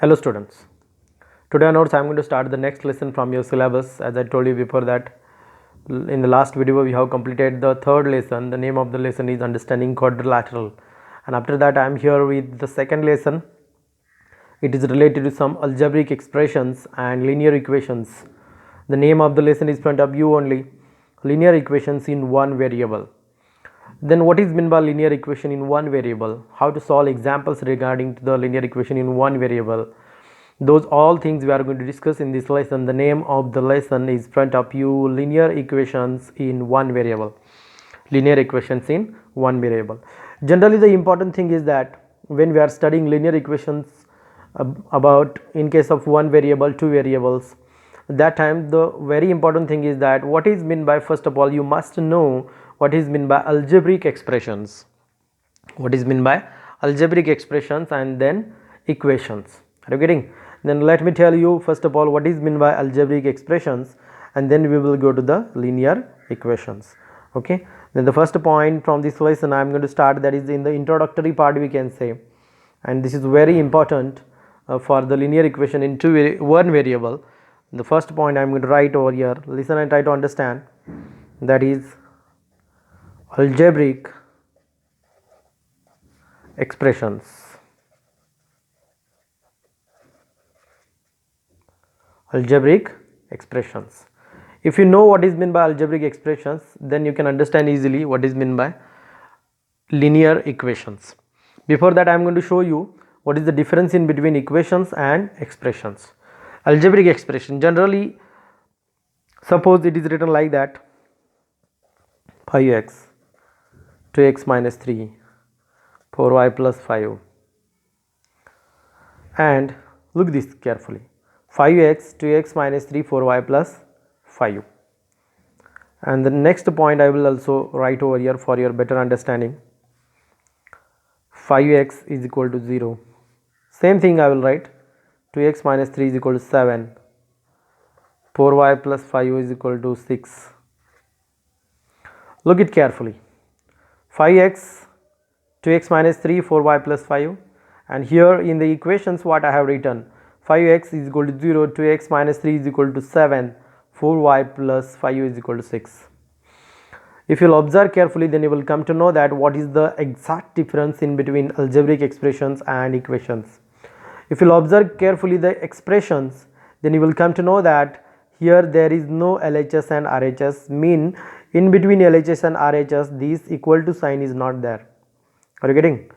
Hello students. Today onwards I am going to start the next lesson from your syllabus. As I told you before that in the last video we have completed the third lesson. The name of the lesson is understanding quadrilateral, and after that I am here with the second lesson. It is related to some algebraic expressions and linear equations. The name of the lesson is in front of you only, linear equations in one variable. Then what is meant by linear equation in one variable? How to solve examples regarding to the linear equation in one variable? Those all things we are going to discuss in this lesson. The name of the lesson is in front of you, linear equations in one variable. Linear equations in one variable. Generally the important thing is that when we are studying linear equations about in case of one variable, two variables, that time the very important thing is that what is meant by, first of all you must know what is meant by algebraic expressions. What is meant by algebraic expressions and then equations. Are you getting? Then let me tell you first of all what is meant by algebraic expressions, and then we will go to the linear equations. Okay, then the first point from this lesson I am going to start, that is in the introductory part we can say, and this is very important for the linear equation in one variable. The first point I am going to write over here, listen and try to understand, that is algebraic expressions. Algebraic expressions. If you know what is meant by algebraic expressions, then you can understand easily what is meant by linear equations. Before that I am going to show you what is the difference in between equations and expressions. Algebraic expression, generally suppose it is written like that: 5x 2x minus 3 4y plus 5, and look this carefully, 5x 2x minus 3 4y plus 5. And the next point I will also write over here for your better understanding. 5x is equal to 0. Same thing I will write, 2x minus 3 is equal to 7, 4y plus 5 is equal to 6. Look it carefully, 5x 2x minus 3 4y plus 5, and here in the equations what I have written, 5x is equal to 0, 2x minus 3 is equal to 7, 4y plus 5 is equal to 6. If you will observe carefully, then you will come to know that what is the exact difference in between algebraic expressions and equations. If you will observe carefully the expressions, then you will come to know that here there is no LHS and RHS, mean in between LHS and RHS this equal to sign is not there. Are you getting?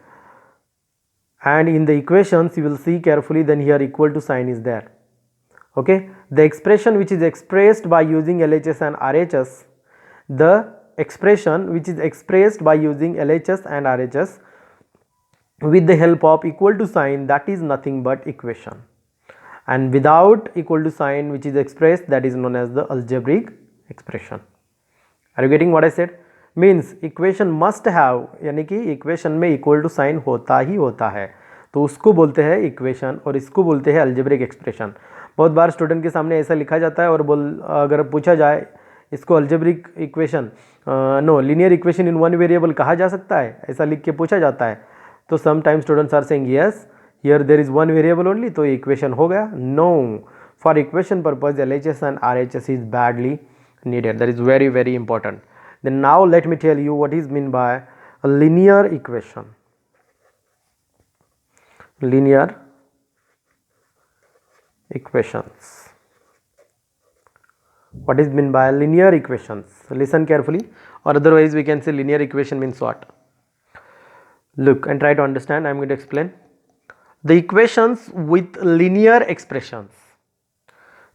And in the equations you will see carefully, then here equal to sign is there. Okay, the expression which is expressed by using LHS and RHS, the expression which is expressed by using LHS and RHS with the help of equal to sign, that is nothing but equation, and without equal to sign which is expressed, that is known as the algebraic expression. Are you getting what I said? Means equation must have, यानी कि equation में equal to sign होता ही होता है, तो उसको बोलते हैं इक्वेशन और इसको बोलते हैं अल्जेब्रिक एक्सप्रेशन. बहुत बार स्टूडेंट के सामने ऐसा लिखा जाता है और अगर पूछा जाए इसको algebraic equation, no linear equation in one variable कहा जा सकता है, ऐसा लिख के पूछा जाता है, तो some time students are saying yes here there is one variable only, तो इक्वेशन हो गया. No, for equation purpose LHS and RHS is badly needed. That is very very important. Then now let me tell you what is meant by a linear equation. Linear equations. What is meant by linear equations? Listen carefully, or otherwise we can say linear equation means what? Look and try to understand. I am going to explain. The equations with linear expressions.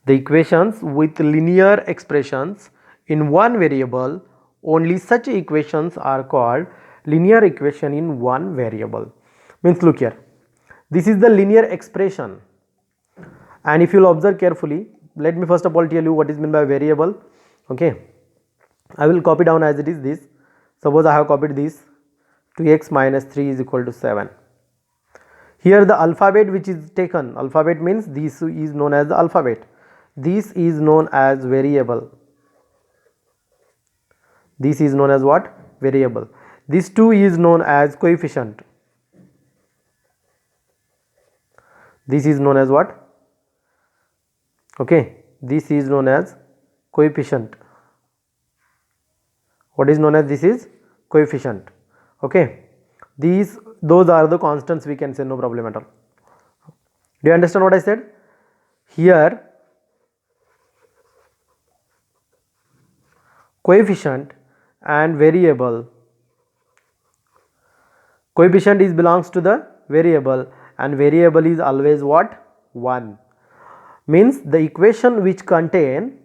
The equations with linear expressions in one variable, only such equations are called linear equation in one variable. Means look here, this is the linear expression, and if you will observe carefully, let me first of all tell you what is meant by variable. Okay, I will copy down as it is this. Suppose I have copied this, 2x minus 3 is equal to 7. Here the alphabet which is taken, alphabet means this is known as the alphabet, this is known as variable. This is known as what? Variable. This 2 is known as coefficient. This is known as what? Okay, this is known as coefficient. What is known as this is coefficient. Okay, those are the constants, we can say, no problem at all. Do you understand what I said? Here coefficient and variable, coefficient is belongs to the variable and variable is always what? 1. Means the equation which contain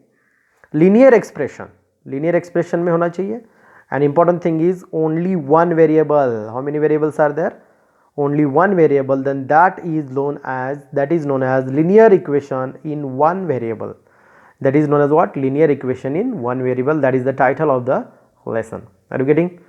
linear expression में होना चाहिए. And important thing is only one variable. How many variables are there? Only one variable. Then that is known as linear equation in one variable. That is known as what? Linear equation in one variable. That is the title of the lesson. Are you getting?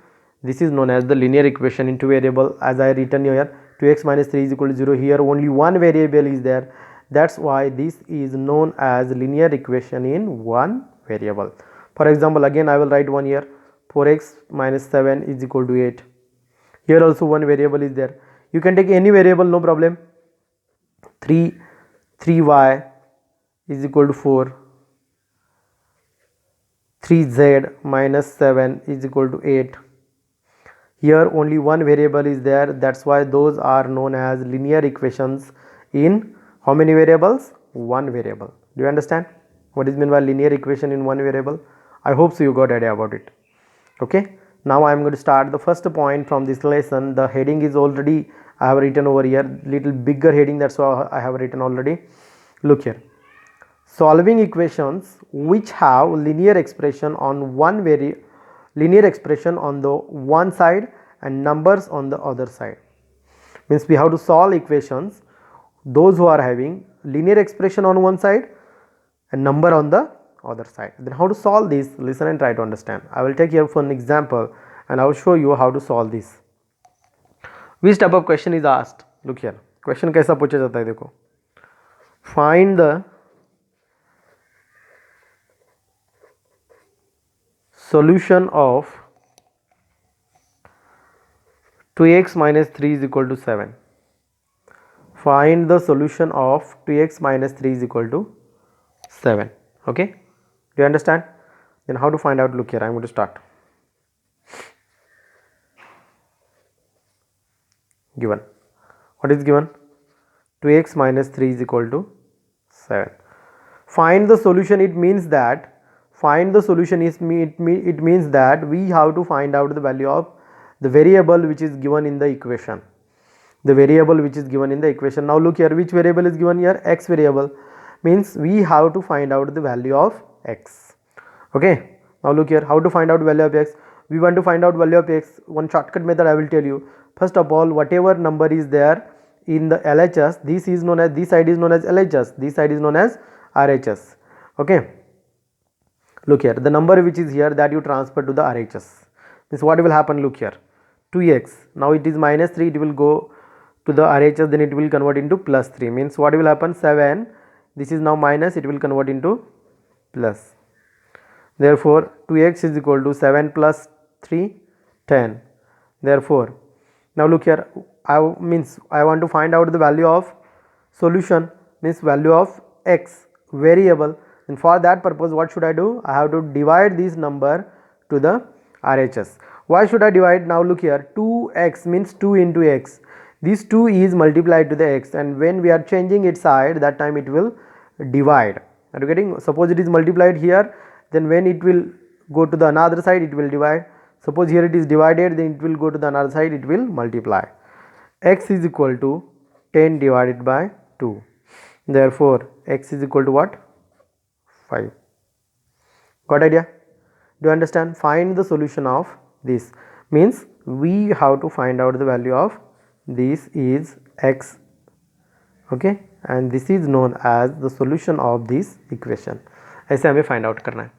This is known as the linear equation in two variable. As I written here, 2x minus 3 is equal to 0. Here only one variable is there. That's why this is known as linear equation in one variable. For example, again I will write one here, 4x minus 7 is equal to 8. Here also one variable is there. You can take any variable, no problem. 3y is equal to 4. 3z minus 7 is equal to 8. Here only one variable is there. That's why those are known as linear equations in how many variables? One variable. Do you understand what is meant by linear equation in one variable? I hope so you got idea about it. Okay, now I am going to start the first point from this lesson. The heading is already I have written over here, little bigger heading, that's why I have written already. Look here, solving equations which have linear expression on linear expression on the one side and numbers on the other side. Means we have to solve equations those who are having linear expression on one side and number on the other side. Then how to solve this? Listen and try to understand. I will take here for an example and I will show you how to solve this. Which type of question is asked? Look here, question कैसा पूछा जाता है देखो. Find the solution of 2x minus 3 is equal to 7. Find the solution of 2x minus 3 is equal to 7. Okay, do you understand? Then how to find out? Look here, I am going to start. Given, what is given? 2x minus 3 is equal to 7. Find the solution. It means that find the solution is it means that we have to find out the value of the variable which is given in the equation. The variable which is given in the equation. Now look here, which variable is given here? X variable. Means we have to find out the value of x. Okay, now look here, how to find out value of x? We want to find out value of x. One shortcut method I will tell you. First of all, whatever number is there in the LHS, this is known as, this side is known as LHS, this side is known as RHS. Okay, look here, the number which is here, that you transfer to the RHS. Means what will happen? Look here, 2x, now it is minus 3, it will go to the RHS, then it will convert into plus 3. Means what will happen? 7, this is now minus, it will convert into plus. Therefore 2x is equal to 7 plus 3, 10. Therefore now look here, I want to find out the value of solution, means value of x variable, and for that purpose what should I do? I have to divide this number to the RHS. Why should I divide? Now look here, 2x means 2 into x. This 2 is multiplied to the x, and when we are changing its side, that time it will divide. Are you getting? Suppose it is multiplied here, then when it will go to the another side, it will divide. Suppose here it is divided, then it will go to the another side, it will multiply. X is equal to 10 divided by 2. Therefore x is equal to what? 5. Got idea? Do you understand? Find the solution of this. Means we have to find out the value of this is x. Okay, and this is known as the solution of this equation. ऐसे हमें find out करना है.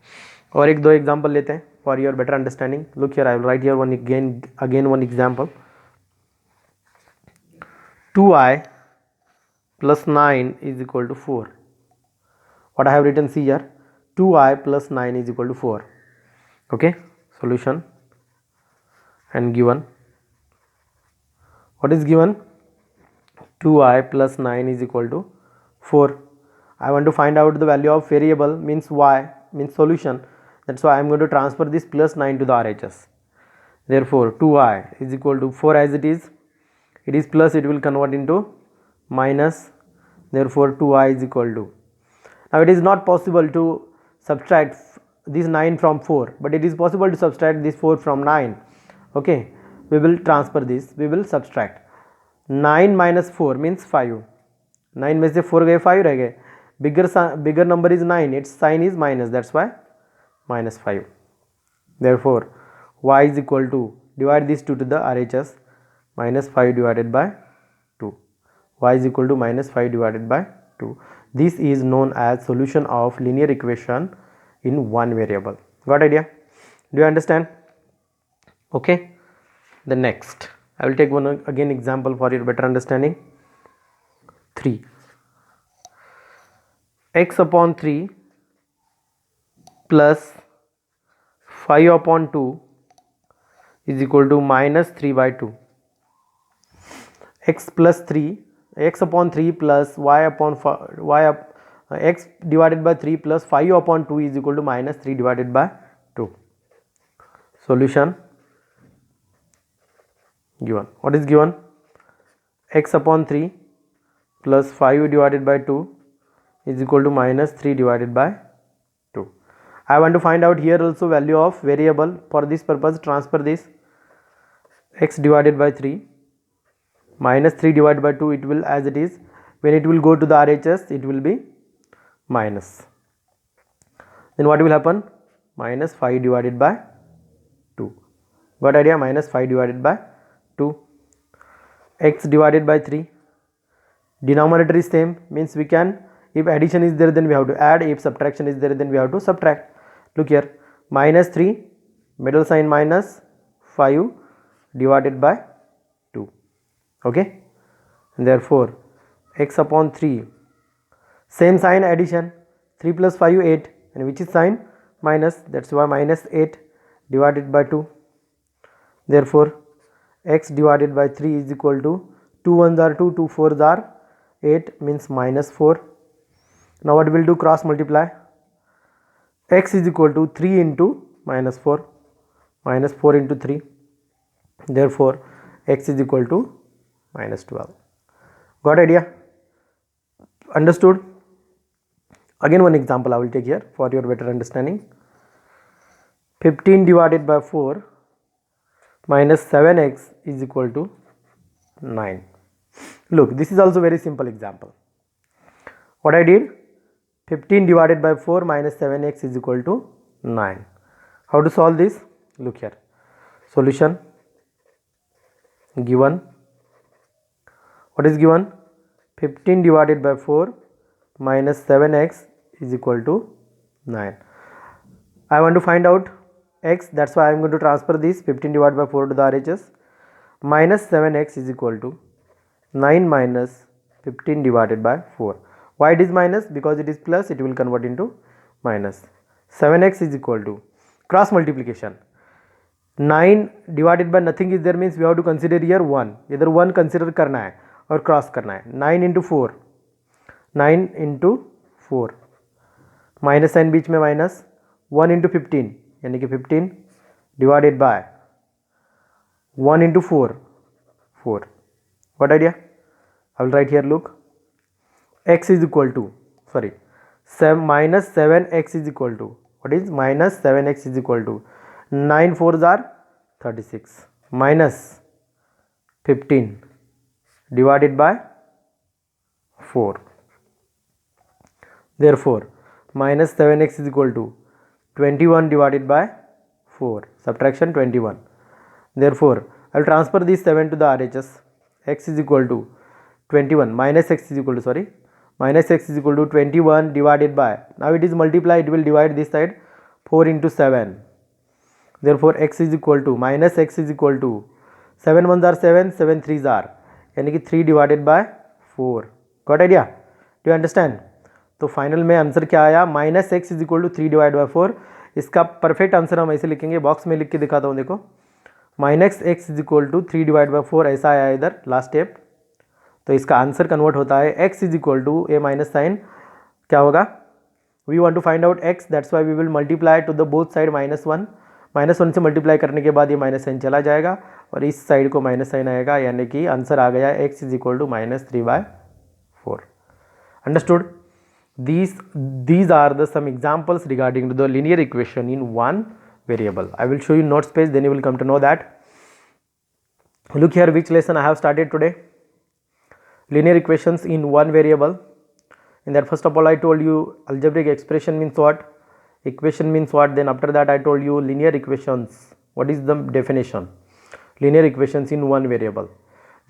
और एक दो example लेते हैं for your better understanding. Look here, I will write here one again one example. 2i plus 9 is equal to 4. What I have written, see here, 2i plus 9 is equal to 4. Okay, solution and given. What is given? 2i plus 9 is equal to 4. I want to find out the value of variable means y means solution. That's why I am going to transfer this plus 9 to the RHS. Therefore 2i is equal to 4 as it is plus, it will convert into minus. Therefore 2i is equal to, now it is not possible to subtract this 9 from 4, but it is possible to subtract this 4 from 9. Okay, we will transfer this, we will subtract 9 minus 4 means 5. 9 में से 4 गए 5 रह गए, bigger number is 9, its sign is minus, that's why minus 5. Therefore y is equal to, divide this 2 to the RHS, minus 5 divided by 2. Y is equal to minus 5 divided by 2. This is known as solution of linear equation in one variable. Got idea? Do you understand? Okay. The next, I will take one again example for your better understanding. 3. X upon 3 plus 5 upon 2 is equal to minus 3 by 2. X plus 3, x upon 3 plus y upon x divided by 3 plus 5 upon 2 is equal to minus 3 divided by 2. Solution given. What is given? X upon 3 plus 5 divided by 2 is equal to minus 3 divided by 2. I want to find out here also value of variable. For this purpose, transfer this x divided by 3 minus 3 divided by 2, it will as it is. When it will go to the RHS, it will be minus. Then what will happen? Minus 5 divided by 2. Got idea? Minus 5 divided by 2. X divided by 3. Denominator is same, means we can, if addition is there then we have to add, if subtraction is there then we have to subtract. Look here, minus 3, middle sign minus 5 divided by 2. Okay, and therefore x upon 3, same sign addition, 3 plus 5 8, and which is sign minus, that's why minus 8 divided by 2. Therefore x divided by 3 is equal to 2 1s are 2, 2 4s are 8, means minus 4. Now what we will do? Cross multiply. X is equal to 3 into minus 4, minus 4 into 3. Therefore x is equal to minus 12. Got idea? Understood? Again one example I will take here for your better understanding. 15 divided by 4 minus 7x is equal to 9. Look, this is also very simple example. What I did? 15 divided by 4 minus 7x is equal to 9. How to solve this? Look here. Solution given. What is given? 15 divided by 4 minus 7x is equal to 9. I want to find out x, that's why I am going to transfer this 15 divided by 4 to the RHS. Minus 7x is equal to 9 minus 15 divided by 4. Why it is minus? Because it is plus, it will convert into minus. 7x is equal to, cross multiplication, 9 divided by nothing is there, means we have to consider here 1. Either 1 consider करना है और cross करना है. 9 into 4, 9 into 4, minus sign बीच में minus, 1 into 15 यानी कि 15 divided by 1 into 4, 4. What idea? I will write here, look, x is equal to, sorry, minus 7x is equal to, what is minus 7x is equal to 9 4s are 36 minus 15 divided by 4. Therefore minus 7x is equal to 21 divided by 4, subtraction 21. Therefore I will transfer this 7 to the RHS. X is equal to 21 minus x is equal to, sorry, minus x is equal to 21 divided by, now it is multiply, it will divide this side, 4 into 7. Therefore x is equal to, minus x is equal to 7 1s are 7, 7 3s are, यानी कि 3 divided by 4. Got idea? Do you understand? तो final में answer क्या आया? Minus X is equal to 3 divide by 4. इसका perfect answer हम ऐसे लिखेंगे, बॉक्स में लिख के दिखाता हूँ, देखो, minus X is equal to 3 divide by 4 ऐसा आया इधर लास्ट स्टेप. तो इसका आंसर कन्वर्ट होता है x is equal to a minus sign क्या होगा, we want to find out x, that's why we will multiply to the both side -1 से मल्टीप्लाई करने के बाद ये माइनस साइन चला जाएगा और इस साइड को माइनस साइन आएगा, यानी कि आंसर आ गया x is equal to -3/4. Understood? These are the some examples regarding to the linear equation in one variable. I will show you notes page, then you will come to know that. Look here which lesson I have started today. Linear equations in one variable. In that, first of all, I told you algebraic expression means what, equation means what. Then after that I told you linear equations. What is the definition? Linear equations in one variable.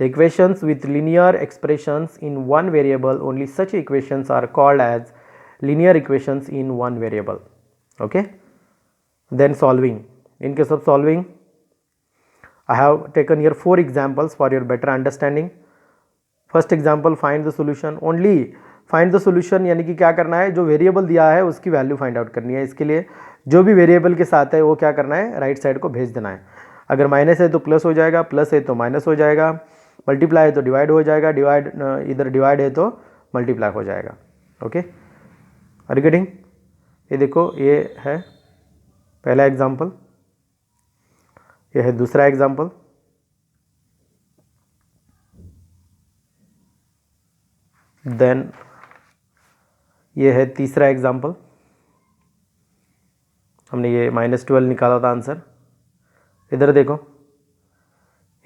The equations with linear expressions in one variable, only such equations are called as linear equations in one variable. Okay. Then solving. In case of solving, I have taken here 4 examples for your better understanding. First example, find the solution. Only find the solution यानी कि क्या करना है, जो variable दिया है उसकी value find out करनी है. इसके लिए जो भी वेरिएबल के साथ है वो क्या करना है, राइट साइड को भेज देना है. अगर माइनस है तो प्लस हो जाएगा, प्लस है तो माइनस हो जाएगा, मल्टीप्लाई है तो डिवाइड हो जाएगा, इधर डिवाइड है तो मल्टीप्लाई हो जाएगा. Okay, are you getting? ये देखो, ये है पहला एग्जाम्पल, ये है दूसरा एग्जाम्पल, देन ये है तीसरा एग्जाम्पल. हमने ये -12 निकाला था आंसर. इधर देखो,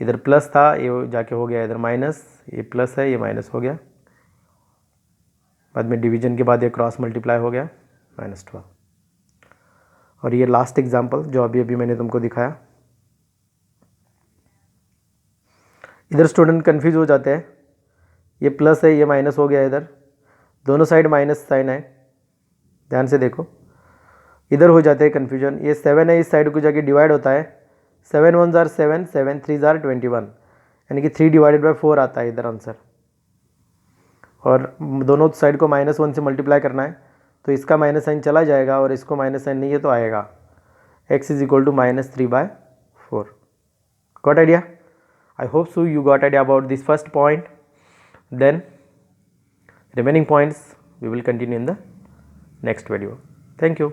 इधर प्लस था, ये जाके हो गया इधर माइनस, ये प्लस है, ये माइनस हो गया, बाद में डिवीजन के बाद ये क्रॉस मल्टीप्लाई हो गया -12. और ये लास्ट एग्जाम्पल जो अभी मैंने तुमको दिखाया. इधर स्टूडेंट कंफ्यूज हो जाते हैं, ये प्लस है, ये माइनस हो गया, इधर दोनों साइड माइनस साइन है, ध्यान से देखो, इधर हो जाते हैं कन्फ्यूजन. ये 7 है, इस साइड को जाके डिवाइड होता है, 7 1s are 7, 7 3s are 21, यानी कि 3/4 आता है इधर आंसर. और दोनों साइड को -1 से मल्टीप्लाई करना है, तो इसका माइनस साइन चला जाएगा और इसको माइनस साइन नहीं है तो आएगा. x is equal to -3/4. Got idea? I hope so you got idea about this first point. Then remaining points we will continue in the next video. Thank you.